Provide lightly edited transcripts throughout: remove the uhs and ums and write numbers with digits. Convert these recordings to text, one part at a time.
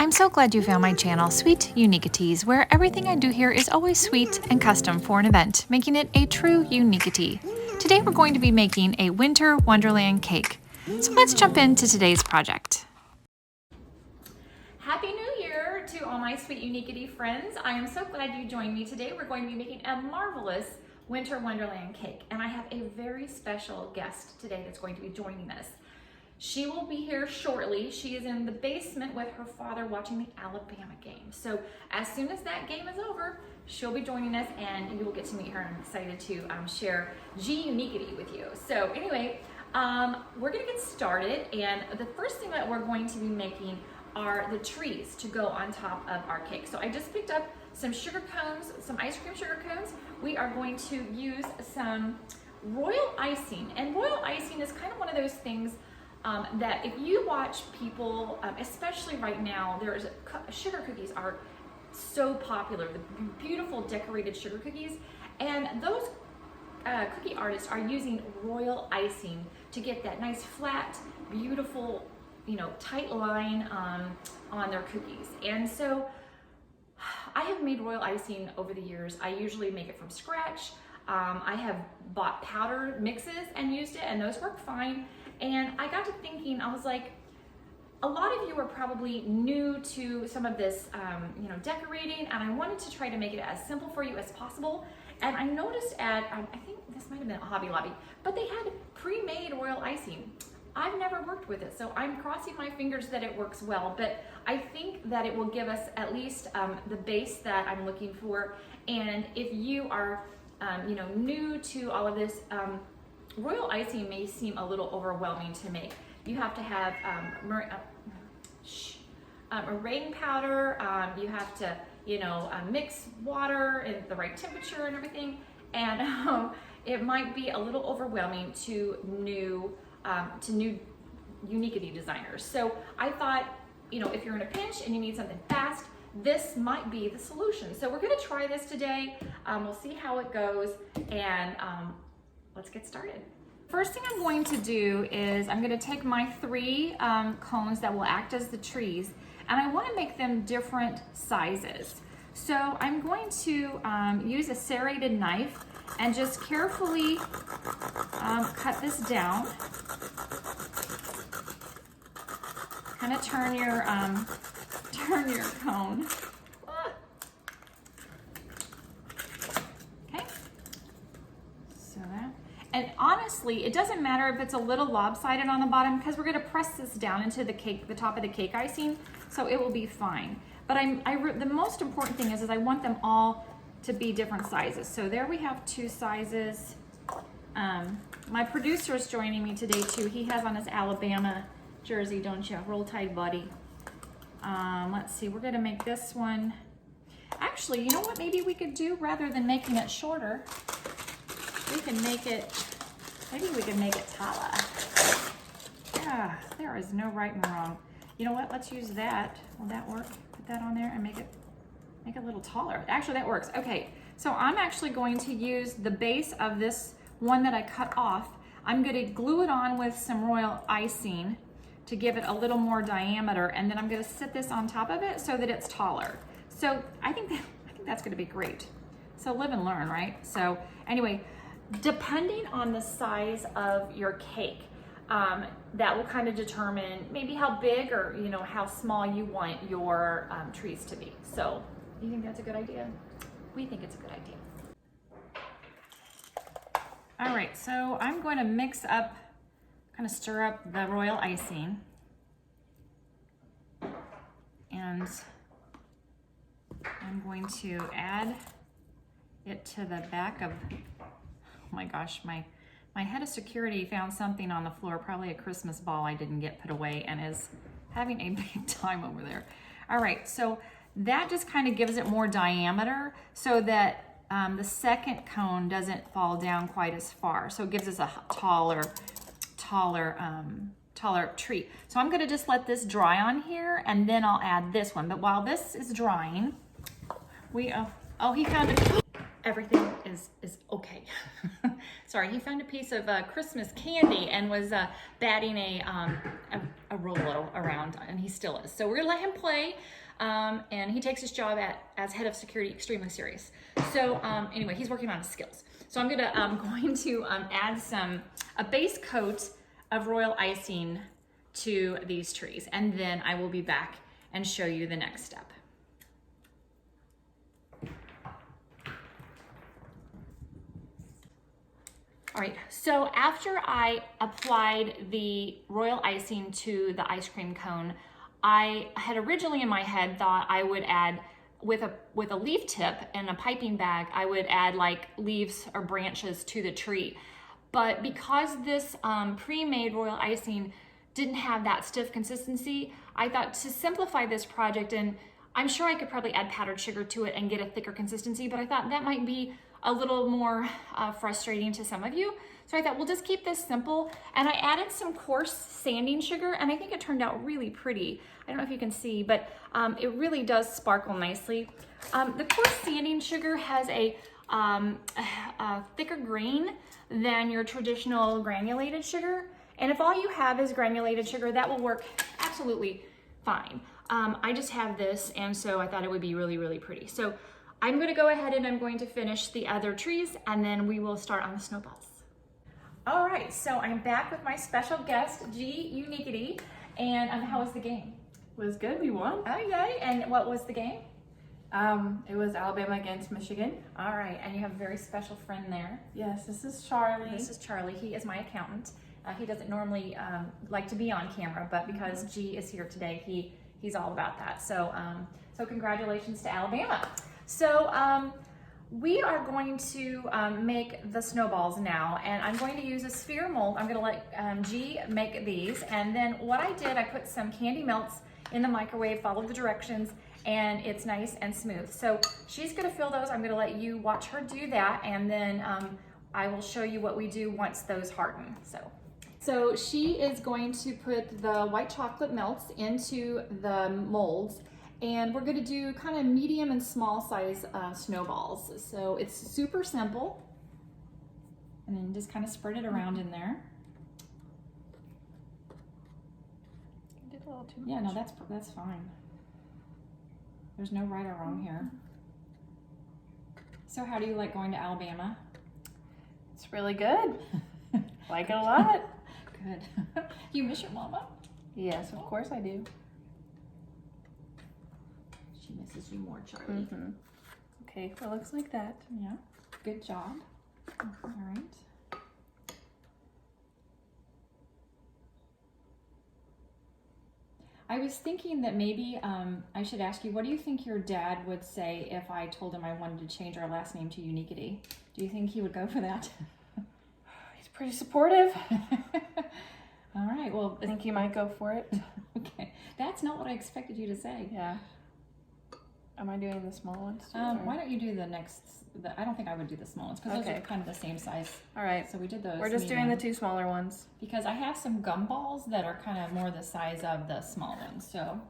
I'm so glad you found my channel, Sweet Uniquities, where everything I do here is always sweet and custom for an event, making it a true uniquity. Today we're going to be making a winter wonderland cake. So let's jump into today's project. Happy New Year to all my Sweet Uniquity friends. I am so glad you joined me today. We're going to be making a marvelous winter wonderland cake, and I have a very special guest today that's going to be joining us. She will be here shortly. She is in the basement with her father watching the Alabama game. So as soon as that game is over, she'll be joining us and you will get to meet her. I'm excited to share G-Uniquity with you. So anyway, we're gonna get started, and the first thing that we're going to be making are the trees to go on top of our cake. So I just picked up some sugar cones, some ice cream sugar cones. We are going to use some royal icing, and royal icing is kind of one of those things that if you watch people, especially right now, sugar cookies are so popular, the beautiful decorated sugar cookies, and those cookie artists are using royal icing to get that nice flat, beautiful, tight line on their cookies. And so I have made royal icing over the years. I usually make it from scratch. I have bought powder mixes and used it, and those work fine. And I got to thinking, I was like, a lot of you are probably new to some of this, decorating, and I wanted to try to make it as simple for you as possible. And I noticed at, I think this might have been a Hobby Lobby, but they had pre-made royal icing. I've never worked with it, so I'm crossing my fingers that it works well, but I think that it will give us at least the base that I'm looking for. And if you are, new to all of this, royal icing may seem a little overwhelming to make. You have to have meringue powder, you have to, mix water at the right temperature and everything, and it might be a little overwhelming to new uniquity designers. So I thought, if you're in a pinch and you need something fast, this might be the solution. So we're gonna try this today. We'll see how it goes, and let's get started. First thing I'm going to do is I'm going to take my 3 cones that will act as the trees, and I want to make them different sizes. So I'm going to use a serrated knife and just carefully cut this down. Kind of turn your cone. And honestly, it doesn't matter if it's a little lopsided on the bottom, because we're gonna press this down into the cake, the top of the cake icing, so it will be fine. But the most important thing is I want them all to be different sizes. So there we have 2 sizes. My producer is joining me today too. He has on his Alabama jersey, don't you? Roll Tide, buddy. Let's see, we're gonna make this one. Actually, you know what maybe we could do, rather than making it shorter, we can make it, maybe we can make it taller. Yeah, there is no right and wrong. You know what, let's use that. Will that work? Put that on there and make it a little taller. Actually, that works. Okay, so I'm actually going to use the base of this one that I cut off. I'm gonna glue it on with some royal icing to give it a little more diameter, and then I'm gonna sit this on top of it so that it's taller. So I think that's gonna be great. So live and learn, right? So anyway, depending on the size of your cake, that will kind of determine maybe how big or how small you want your trees to be. So you think that's a good idea? We think it's a good idea. All right, so I'm going to mix up, kind of stir up the royal icing, and I'm going to add it to the back of, oh my gosh, my head of security found something on the floor, probably a Christmas ball I didn't get put away, and is having a big time over there. All right, so that just kind of gives it more diameter so that the second cone doesn't fall down quite as far. So it gives us a taller tree. So I'm gonna just let this dry on here, and then I'll add this one. But while this is drying, oh, he found it. Everything is okay. Sorry, he found a piece of Christmas candy and was batting a a little around, and he still is. So we're gonna let him play, and he takes his job as head of security extremely serious. So anyway, he's working on his skills. So I'm going to add a base coat of royal icing to these trees, and then I will be back and show you the next step. All right, so after I applied the royal icing to the ice cream cone, I had originally in my head thought I would add, with a leaf tip and a piping bag, I would add like leaves or branches to the tree. But because this pre-made royal icing didn't have that stiff consistency, I thought to simplify this project, and I'm sure I could probably add powdered sugar to it and get a thicker consistency, but I thought that might be a little more frustrating to some of you. So I thought we'll just keep this simple. And I added some coarse sanding sugar, and I think it turned out really pretty. I don't know if you can see, but it really does sparkle nicely. The coarse sanding sugar has a thicker grain than your traditional granulated sugar. And if all you have is granulated sugar, that will work absolutely fine. I just have this, and so I thought it would be really, really pretty. So I'm gonna go ahead and I'm going to finish the other trees, and then we will start on the snowballs. All right, so I'm back with my special guest, G Uniquity, and how was the game? It was good, we won. Oh, yay, and what was the game? It was Alabama against Michigan. All right, and you have a very special friend there. Yes, this is Charlie. This is Charlie, he is my accountant. He doesn't normally like to be on camera, but because G is here today, he's all about that. So, so congratulations to Alabama. So we are going to make the snowballs now, and I'm going to use a sphere mold. I'm gonna let G make these, and then what I did, I put some candy melts in the microwave, followed the directions, and it's nice and smooth. So she's gonna fill those. I'm gonna let you watch her do that, and then I will show you what we do once those harden. So she is going to put the white chocolate melts into the molds, and we're gonna do kind of medium and small size snowballs. So it's super simple. And then just kind of spread it around in there. You did a little too much. Yeah, no, that's fine. There's no right or wrong here. So how do you like going to Alabama? It's really good. Like it a lot. Good. You miss your mama? Yes, of course I do. She misses you more, Charlie. Okay, well, looks like that. Yeah, good job. All right. I was thinking that maybe I should ask you, what do you think your dad would say if I told him I wanted to change our last name to Uniquity? Do you think he would go for that? He's pretty supportive. All right, well. I think he might go for it. Okay, that's not what I expected you to say. Yeah. Am I doing the small ones too? Why don't you do the next, I don't think I would do the small ones, because those are kind of the same size. All right. So we did those. We're just doing the two smaller ones. Because I have some gumballs that are kind of more the size of the small ones. So,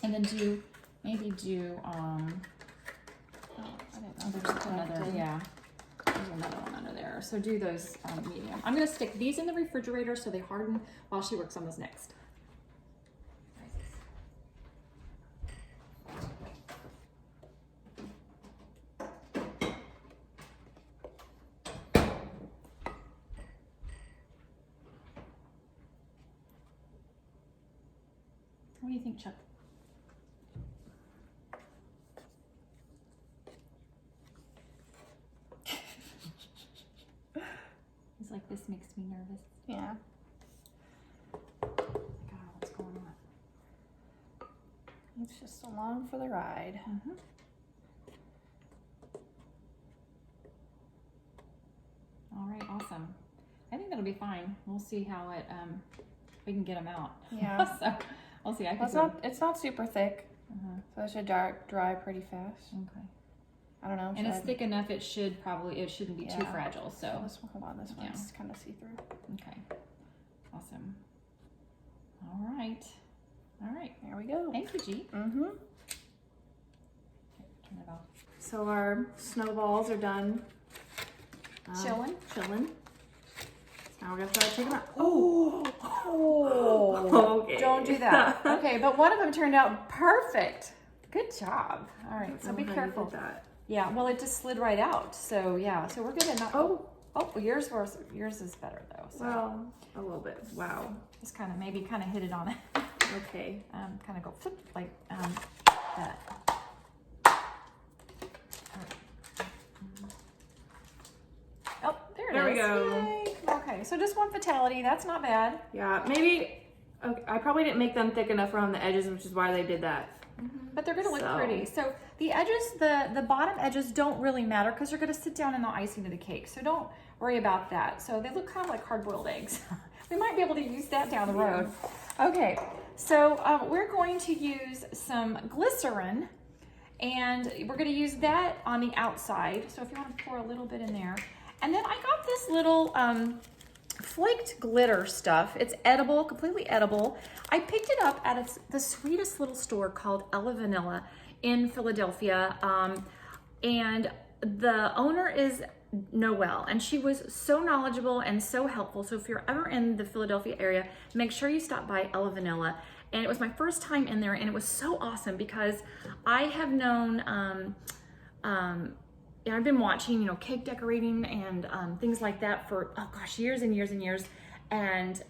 and then maybe do, I didn't know there's another, yeah. There's another one under there. So do those medium. I'm gonna stick these in the refrigerator so they harden while she works on those next. What do you think, Chuck? He's like, this makes me nervous. Yeah. God, what's going on? It's just along for the ride. All right, awesome. I think that'll be fine. We'll see how it, we can get them out. Yeah. So we'll see. It's not super thick, so it should dry pretty fast. Okay. I don't know. And it's thick enough. It shouldn't be too fragile. So hold on, this one's kind of see through. Okay. Awesome. All right. There we go. Thank you, G. Okay, turn it off. So our snowballs are done. Chilling. Now we're gonna try to take them out. Oh, Okay. Don't do that. Okay, but one of them turned out perfect. Good job. All right, so be careful. Yeah, well, it just slid right out. So yeah, so we're good at not. Oh, yours is better though. So. Well, a little bit. Wow. Just maybe hit it on it. Okay. Kind of go flip like that. Oh, there it is. There we go. Yay. Okay, so just one fatality. That's not bad. Yeah, maybe. Okay, I probably didn't make them thick enough around the edges, which is why they did that. But they're going to look pretty. So the edges, the bottom edges don't really matter because they're going to sit down in the icing of the cake. So don't worry about that. So they look kind of like hard-boiled eggs. We might be able to use that down the road. Okay, so we're going to use some glycerin, and we're going to use that on the outside. So if you want to pour a little bit in there. And then I got this little flaked glitter stuff. It's edible, completely edible. I picked it up at the sweetest little store called Ella Vanilla in Philadelphia. And the owner is Noelle, and she was so knowledgeable and so helpful. So if you're ever in the Philadelphia area, make sure you stop by Ella Vanilla. And it was my first time in there, and it was so awesome because I have known, I've been watching, cake decorating and things like that for, oh gosh, years and years and years. And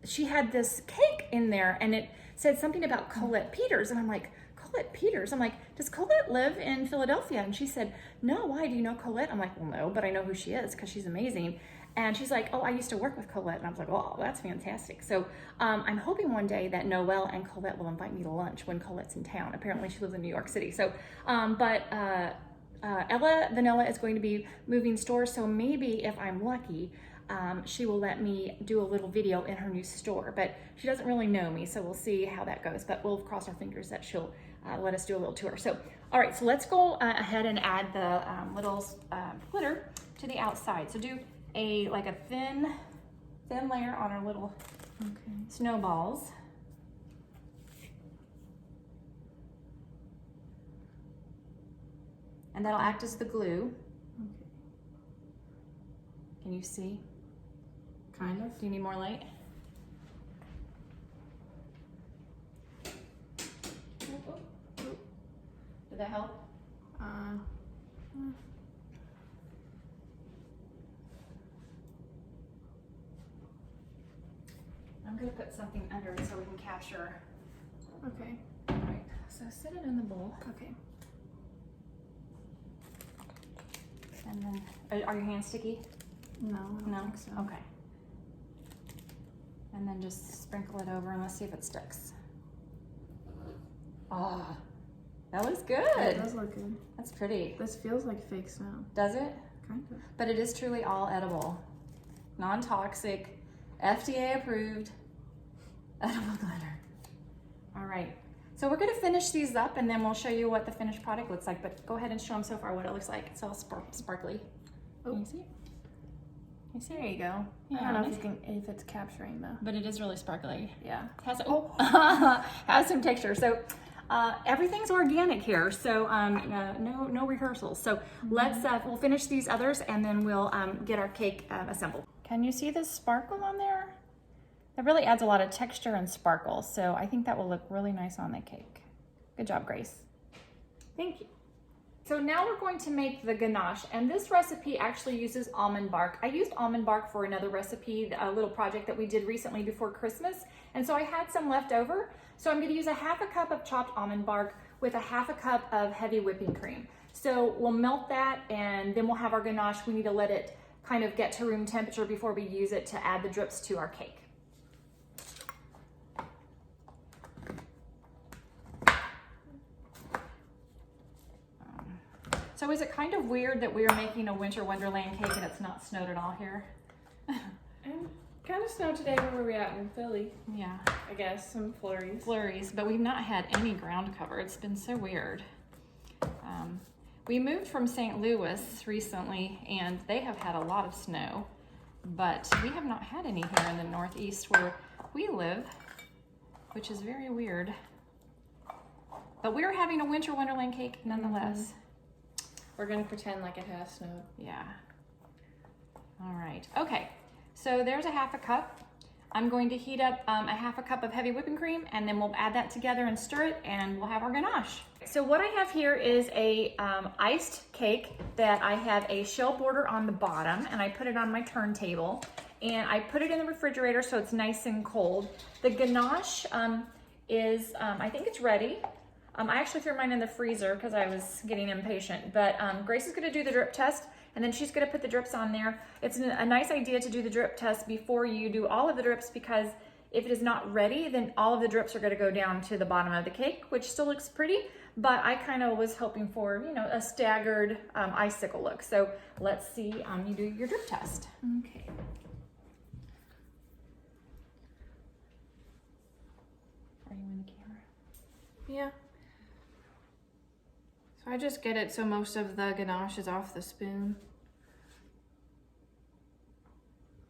she had this cake in there, and it said something about Colette Peters. And I'm like, Colette Peters? I'm like, does Colette live in Philadelphia? And she said, no, why? Do you know Colette? I'm like, well, no, but I know who she is because she's amazing. And she's like, oh, I used to work with Colette. And I was like, oh, that's fantastic. So I'm hoping one day that Noelle and Colette will invite me to lunch when Colette's in town. Apparently she lives in New York City. So, Ella Vanilla is going to be moving stores, so maybe if I'm lucky, she will let me do a little video in her new store. But she doesn't really know me, so we'll see how that goes. But we'll cross our fingers that she'll let us do a little tour. So, all right, so let's go ahead and add the little glitter to the outside. So do a thin layer on our little snowballs. And that'll act as the glue. Okay. Can you see? Kind of. Do you need more light? Did that help? I'm gonna put something under it so we can capture. Okay. All right, so set it in the bowl. Okay. And then, are your hands sticky? No, I don't think so. Okay. And then just sprinkle it over and let's see if it sticks. Oh, that looks good. It does look good. That's pretty. This feels like fake snow. Does it? Kind of. But it is truly all edible. Non-toxic, FDA approved, edible glitter. All right. So we're gonna finish these up and then we'll show you what the finished product looks like, but go ahead and show them so far what it looks like. It's all sparkly. Oh. Can you see it? You see? There you go. Yeah, I don't know if it's capturing though. But it is really sparkly. Yeah. Has has some texture. So everything's organic here. So no rehearsals. So let's we'll finish these others and then we'll get our cake assembled. Can you see the sparkle on there? It really adds a lot of texture and sparkle. So I think that will look really nice on the cake. Good job, Grace. Thank you. So now we're going to make the ganache, and this recipe actually uses almond bark. I used almond bark for another recipe, a little project that we did recently before Christmas, and so I had some left over. So I'm going to use a half a cup of chopped almond bark with a half a cup of heavy whipping cream. So we'll melt that, and then we'll have our ganache. We need to let it kind of get to room temperature before we use it to add the drips to our cake. So is it kind of weird that we are making a winter wonderland cake and it's not snowed at all here? And kind of snowed today where we're at in Philly. Yeah. I guess some flurries. Flurries, but we've not had any ground cover. It's been so weird. We moved from St. Louis recently and they have had a lot of snow, but we have not had any here in the Northeast where we live, which is very weird. But we're having a winter wonderland cake nonetheless. We're gonna pretend like it has snowed. Yeah. All right. Okay. So there's a half a cup. I'm going to heat up a half a cup of heavy whipping cream, and then we'll add that together and stir it, and we'll have our ganache. So what I have here is a iced cake that I have a shell border on the bottom, and I put it on my turntable, and I put it in the refrigerator so it's nice and cold. The ganache is, I think it's ready. I actually threw mine in the freezer because I was getting impatient, but Grace is gonna do the drip test, and then she's gonna put the drips on there. It's a nice idea to do the drip test before you do all of the drips, because if it is not ready, then all of the drips are gonna go down to the bottom of the cake, which still looks pretty, but I kind of was hoping for, you know, a staggered icicle look. So let's see you do your drip test. Okay. Are you in the camera? Yeah. So I just get it so most of the ganache is off the spoon.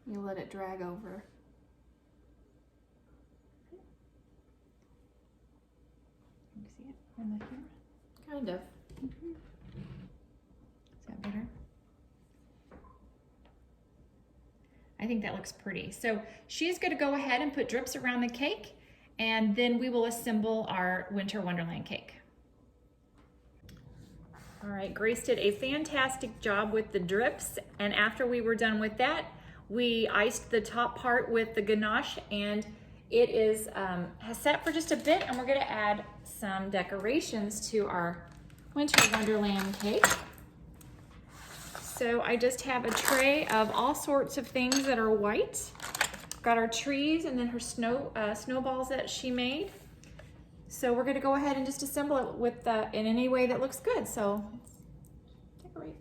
You let it drag over. Can you see it in the camera? Kind of. Is that better? I think that looks pretty. So she's going to go ahead and put drips around the cake, and then we will assemble our Winter Wonderland cake. All right, Grace did a fantastic job with the drips, and after we were done with that, we iced the top part with the ganache, and it is has set for just a bit, and we're going to add some decorations to our Winter Wonderland cake. So I just have a tray of all sorts of things that are white. Got our trees and then her snowballs that she made. So we're gonna go ahead and just assemble it with in any way that looks good. So let's decorate.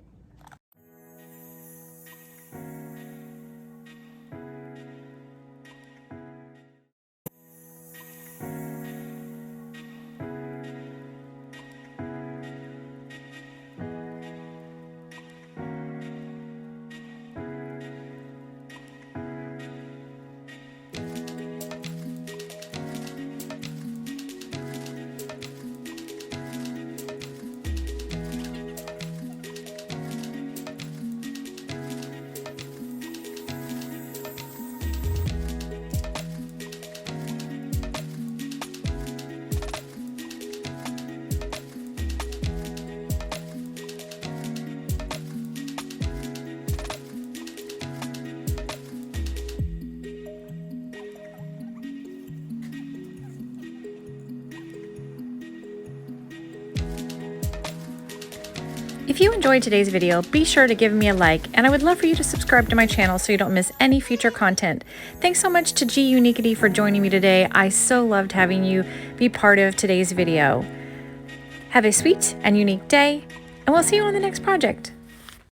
If you enjoyed today's video, be sure to give me a like, and I would love for you to subscribe to my channel so you don't miss any future content. Thanks so much to G Uniquity for joining me today. I so loved having you be part of today's video. Have a sweet and unique day, and we'll see you on the next project.